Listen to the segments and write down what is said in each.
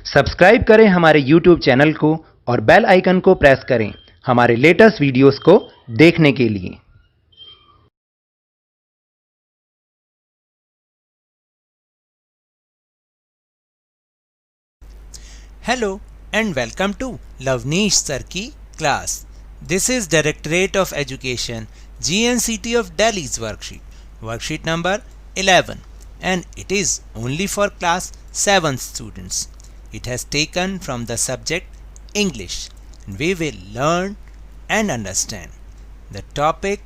Subscribe करें हमारे YouTube channel को और बेल आइकन को प्रेस करें हमारे लेटेस्ट वीडियोस को देखने के लिए। Hello and welcome to Lavneesh Sir की class. This is Directorate of Education, GNCT of Delhi's worksheet number 11, and it is only for class 7 students. It has taken from the subject English, and we will learn and understand the topic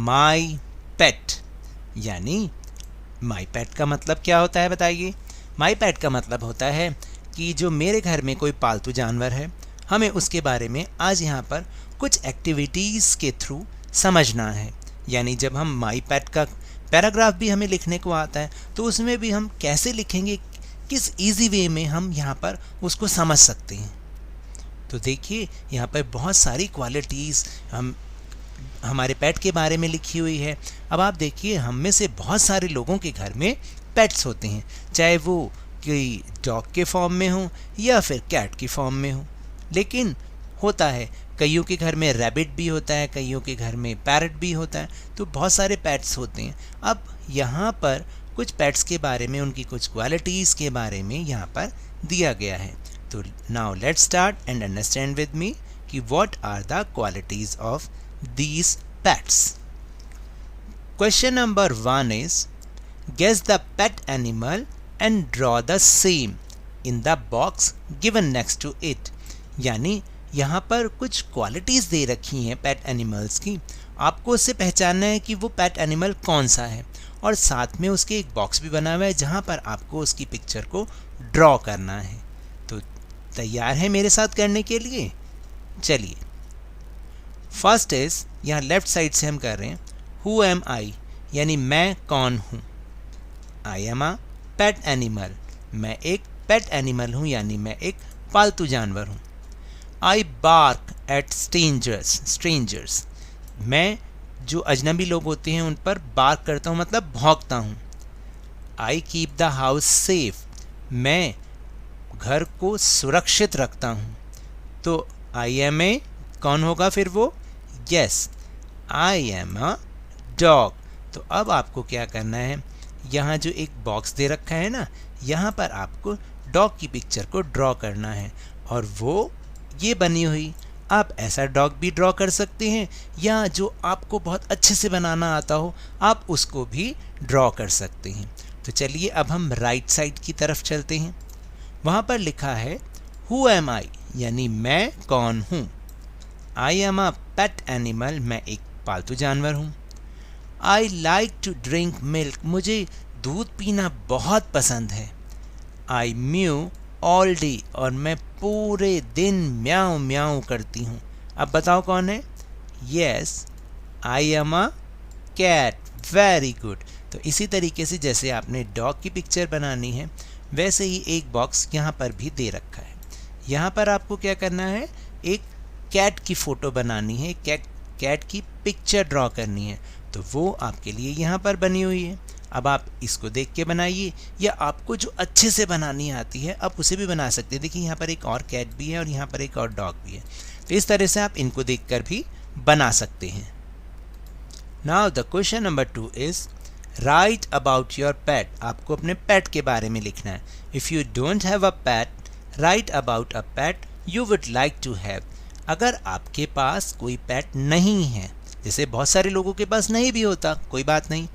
My Pet. यानी My Pet का मतलब क्या होता है बताइए। My Pet का मतलब होता है कि जो मेरे घर में कोई पालतू जानवर है, हमें उसके बारे में आज यहाँ पर कुछ एक्टिविटीज़ के थ्रू समझना है। यानी जब हम माई पेट का पैराग्राफ भी हमें लिखने को आता है तो उसमें भी हम कैसे लिखेंगे, किस इजी वे में हम यहाँ पर उसको समझ सकते हैं। तो देखिए यहाँ पर बहुत सारी क्वालिटीज़ हमारे पेट के बारे में लिखी हुई है। अब आप देखिए, हम में से बहुत सारे लोगों के घर में पेट्स होते हैं, चाहे वो कोई डॉग के फॉर्म में हो या फिर कैट की फॉर्म में हो। लेकिन होता है कईयों के घर में रैबिट भी होता है, कईयों के घर में पैरट भी होता है, तो बहुत सारे पेट्स होते हैं। अब यहाँ पर कुछ पेट्स के बारे में, उनकी कुछ क्वालिटीज़ के बारे में यहाँ पर दिया गया है। तो now let's start and understand with me कि what are the qualities of these pets. Question number 1 is guess the pet animal and draw the same in the box given next to it। यानी यहाँ पर कुछ qualities दे रखी हैं pet animals की, आपको उससे पहचानना है कि वो पेट एनिमल कौन सा है, और साथ में उसके एक बॉक्स भी बना हुआ है जहाँ पर आपको उसकी पिक्चर को ड्रॉ करना है। तो तैयार है मेरे साथ करने के लिए? चलिए, फर्स्ट इज यहाँ लेफ्ट साइड से हम कर रहे हैं हु एम आई, यानी मैं कौन हूँ। आई एम अ पेट एनिमल, मैं एक पेट एनिमल हूँ, यानी मैं एक पालतू जानवर हूँ। आई बार्क एट स्ट्रेंजर्स, मैं जो अजनबी लोग होते हैं उन पर बार्क करता हूँ, मतलब भौंकता हूँ। I keep the house safe, मैं घर को सुरक्षित रखता हूँ। तो आई एम ए कौन होगा फिर वो? Yes, I am a dog. तो अब आपको क्या करना है, यहाँ जो एक बॉक्स दे रखा है ना, यहाँ पर आपको डॉग की पिक्चर को ड्रॉ करना है, और वो ये बनी हुई। आप ऐसा डॉग भी ड्रॉ कर सकते हैं, या जो आपको बहुत अच्छे से बनाना आता हो आप उसको भी ड्रॉ कर सकते हैं। तो चलिए अब हम राइट साइड की तरफ चलते हैं। वहाँ पर लिखा है हु एम आई, यानी मैं कौन हूँ। आई एम अ पेट एनिमल, मैं एक पालतू जानवर हूँ। I like to drink milk, मुझे दूध पीना बहुत पसंद है। आई म्यू ऑल डे, और मैं पूरे दिन म्याऊं म्याऊं करती हूँ। अब बताओ कौन है? Yes, I am a cat. Very good. तो इसी तरीके से जैसे आपने डॉग की पिक्चर बनानी है, वैसे ही एक बॉक्स यहाँ पर भी दे रखा है। यहाँ पर आपको क्या करना है, एक कैट की फ़ोटो बनानी है, कैट की पिक्चर ड्रॉ करनी है। तो वो आपके लिए यहाँ पर बनी हुई है। अब आप इसको देख के बनाइए, या आपको जो अच्छे से बनानी आती है आप उसे भी बना सकते हैं। देखिए यहाँ पर एक और कैट भी है और यहाँ पर एक और डॉग भी है। तो इस तरह से आप इनको देखकर भी बना सकते हैं। Now the question number 2 is right about your pet. आपको अपने पेट के बारे में लिखना है। If you don't have a pet, write about a pet you would like to have. अगर आपके पास कोई पेट नहीं है, जैसे बहुत सारे लोगों के पास नहीं भी होता, कोई बात नहीं,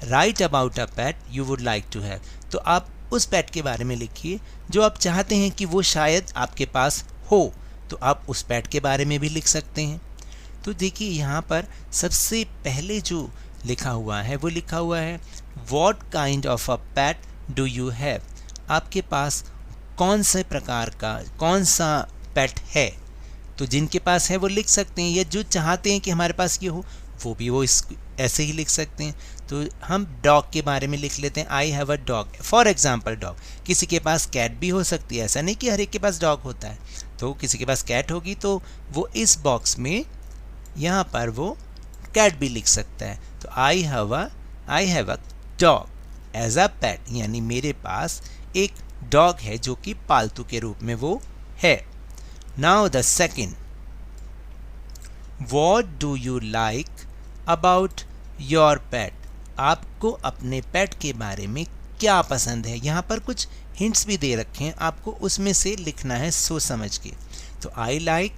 write about a pet you would like to have, तो आप उस पेट के बारे में लिखिए जो आप चाहते हैं कि वो शायद आपके पास हो। तो आप उस पेट के बारे में भी लिख सकते हैं। तो देखिए यहाँ पर सबसे पहले जो लिखा हुआ है वो लिखा हुआ है what kind of a pet do you have. आपके पास कौन से प्रकार का, कौन सा पेट है। तो जिनके पास है वो लिख सकते हैं, या जो चाहते हैं कि हमारे पास ये हो वो ऐसे ही लिख सकते हैं। तो हम डॉग के बारे में लिख लेते हैं, आई have a dog, for example dog. किसी के पास कैट भी हो सकती है, ऐसा नहीं कि हर एक के पास डॉग होता है। तो किसी के पास कैट होगी तो वो इस बॉक्स में यहाँ पर वो कैट भी लिख सकता है। तो I have a dog as a pet, यानी मेरे पास एक डॉग है जो कि पालतू के रूप में वो है। Now the second, what do you like about your pet? आपको अपने पेट के बारे में क्या पसंद है? यहाँ पर कुछ हिंट्स भी दे रखे हैं, आपको उसमें से लिखना है सोच समझ के। तो आई लाइक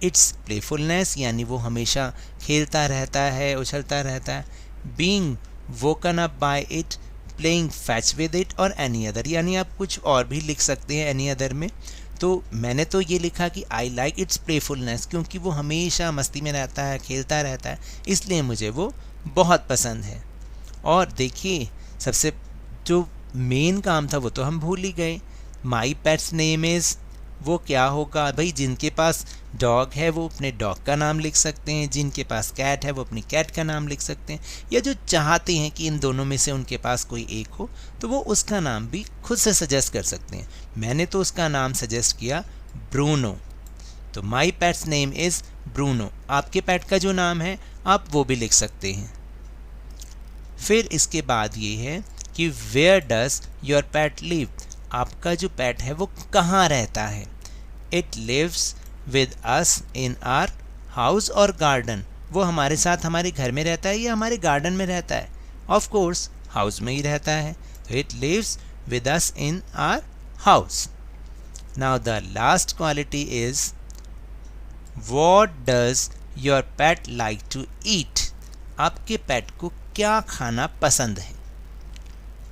इट्स प्लेफुलनेस, यानी वो हमेशा खेलता रहता है, उछलता रहता है। Being woken up by it, playing fetch with it और एनी अदर, यानी आप कुछ और भी लिख सकते हैं एनी अदर में। तो मैंने तो ये लिखा कि आई लाइक इट्स प्लेफुलनेस, क्योंकि वो हमेशा मस्ती में रहता है, खेलता रहता है, इसलिए मुझे वो बहुत पसंद है। और देखिए, सबसे जो मेन काम था वो तो हम भूल ही गए। माई पेट्स नेम इज़, वो क्या होगा भाई? जिनके पास डॉग है वो अपने डॉग का नाम लिख सकते हैं, जिनके पास कैट है वो अपनी कैट का नाम लिख सकते हैं, या जो चाहते हैं कि इन दोनों में से उनके पास कोई एक हो तो वो उसका नाम भी खुद से सजेस्ट कर सकते हैं। मैंने तो उसका नाम सजेस्ट किया ब्रूनो, तो माई पेट्स नेम इज़ ब्रूनो। आपके पेट का जो नाम है आप वो भी लिख सकते हैं। फिर इसके बाद ये है कि where does your pet live? आपका जो पेट है वो कहाँ रहता है? It lives with us in our house और गार्डन, वो हमारे साथ हमारे घर में रहता है या हमारे गार्डन में रहता है? ऑफ कोर्स हाउस में ही रहता है, तो it lives with us in our house. Now the last quality is what does your pet like to eat? आपके पेट को क्या खाना पसंद है?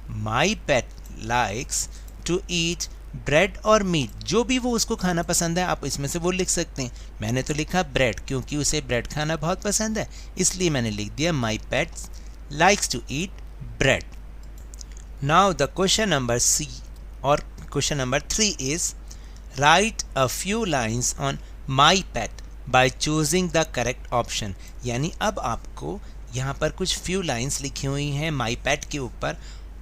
My pet likes to eat bread और मीट, जो भी वो उसको खाना पसंद है आप इसमें से वो लिख सकते हैं। मैंने तो लिखा ब्रेड, क्योंकि उसे ब्रेड खाना बहुत पसंद है, इसलिए मैंने लिख दिया my pet likes to eat bread. Now the question number C और question number 3 is write a few lines on my pet by choosing the correct option. यानी अब आपको यहाँ पर कुछ फ्यू लाइन्स लिखी हुई हैं माई पेट के ऊपर,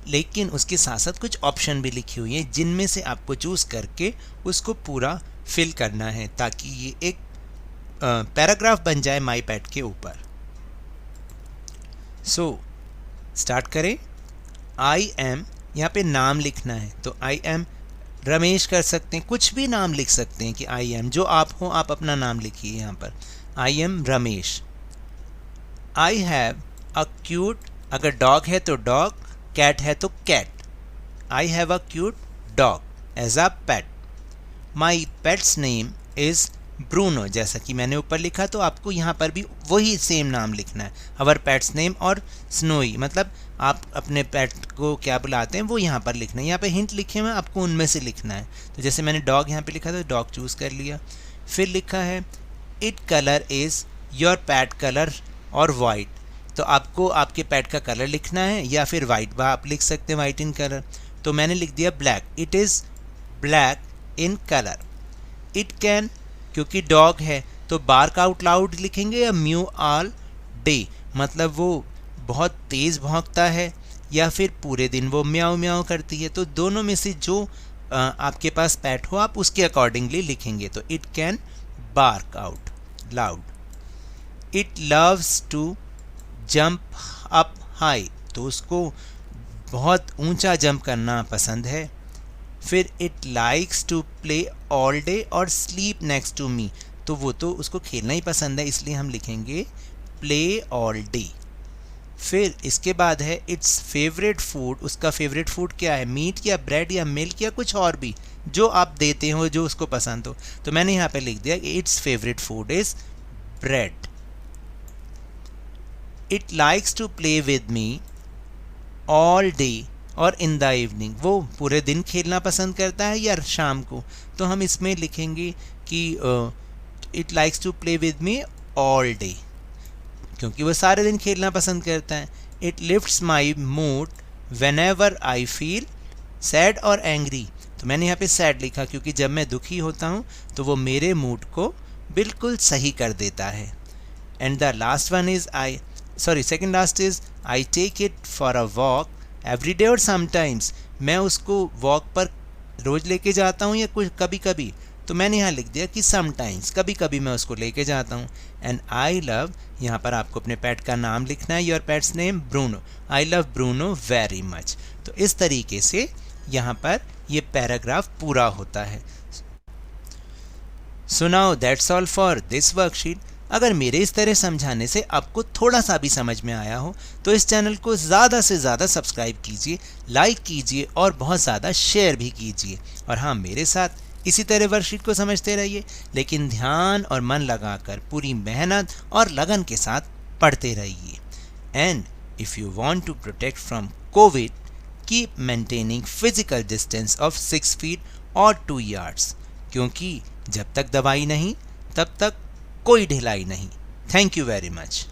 लेकिन उसके साथ साथ कुछ ऑप्शन भी लिखी हुई हैं जिनमें से आपको चूज़ करके उसको पूरा फिल करना है, ताकि ये एक पैराग्राफ बन जाए माई पेट के ऊपर। सो स्टार्ट करें। आई एम, यहाँ पे नाम लिखना है, तो आई एम रमेश कर सकते हैं, कुछ भी नाम लिख सकते हैं कि आई एम, जो आप हो आप अपना नाम लिखिए यहाँ पर। I am Ramesh. I have a cute, अगर डॉग है तो डॉग, कैट है तो cat. I have a cute dog as a pet. My pet's name is Bruno, जैसा कि मैंने ऊपर लिखा, तो आपको यहाँ पर भी वही सेम नाम लिखना है, अवर पेट्स नेम और स्नोई, मतलब आप अपने पेट को क्या बुलाते हैं वो यहाँ पर लिखना है। यहाँ पे हिंट लिखे हुए हैं, आपको उनमें से लिखना है। तो जैसे मैंने डॉग यहाँ पे लिखा था, डॉग चूज़ कर लिया। फिर लिखा है it colour is your pet colour और वाइट, तो आपको आपके पेट का कलर लिखना है या फिर वाइट, वह आप लिख सकते हैं वाइट इन कलर। तो मैंने लिख दिया black, it is black in colour. It can, क्योंकि डॉग है तो बार्क आउट लाउड लिखेंगे या म्यू ऑल डे, मतलब वो बहुत तेज़ भौंकता है या फिर पूरे दिन वो म्याऊ म्याऊ करती है। तो दोनों में से जो आपके पास पेट हो आप उसके अकॉर्डिंगली लिखेंगे। तो it can bark out loud. It loves to jump up high, तो उसको बहुत ऊंचा जंप करना पसंद है। फिर it likes to play all day और स्लीप नेक्स्ट टू मी, तो वो तो उसको खेलना ही पसंद है, इसलिए हम लिखेंगे प्ले ऑल डे। फिर इसके बाद है इट्स फेवरेट फूड, उसका फेवरेट फूड क्या है? मीट या ब्रेड या मिल्क या कुछ और भी जो आप देते हो, जो उसको पसंद हो। तो मैंने यहाँ पे लिख दिया कि it's favourite food is bread. It likes to play with me all day और इन द इवनिंग, वो पूरे दिन खेलना पसंद करता है या शाम को, तो हम इसमें लिखेंगे कि it likes to play with me all day, क्योंकि वो सारे दिन खेलना पसंद करता है। It lifts my mood whenever I feel sad और एंग्री, तो मैंने यहाँ पे सैड लिखा क्योंकि जब मैं दुखी होता हूँ तो वो मेरे मूड को बिल्कुल सही कर देता है। And the last one is second last is I take it for a walk every day और समटाइम्स, मैं उसको वॉक पर रोज़ लेके जाता हूँ या कुछ कभी कभी, तो मैंने यहाँ लिख दिया कि समटाइम्स, कभी कभी मैं उसको लेके जाता हूँ। एंड आई लव, यहाँ पर आपको अपने पेट का नाम लिखना है, your pets name Bruno, I love Bruno very much. तो इस तरीके से यहाँ पर ये पैराग्राफ पूरा होता है। So now that's all for this worksheet. अगर मेरे इस तरह समझाने से आपको थोड़ा सा भी समझ में आया हो तो इस चैनल को ज़्यादा से ज़्यादा सब्सक्राइब कीजिए, लाइक कीजिए और बहुत ज़्यादा शेयर भी कीजिए। और हाँ, मेरे साथ इसी तरह वर्कशीट को समझते रहिए, लेकिन ध्यान और मन लगाकर पूरी मेहनत और लगन के साथ पढ़ते रहिए। And if you want to protect from Covid, keep maintaining physical distance of 6 feet और 2 yards, क्योंकि जब तक दवाई नहीं तब तक कोई ढिलाई नहीं। Thank you very much.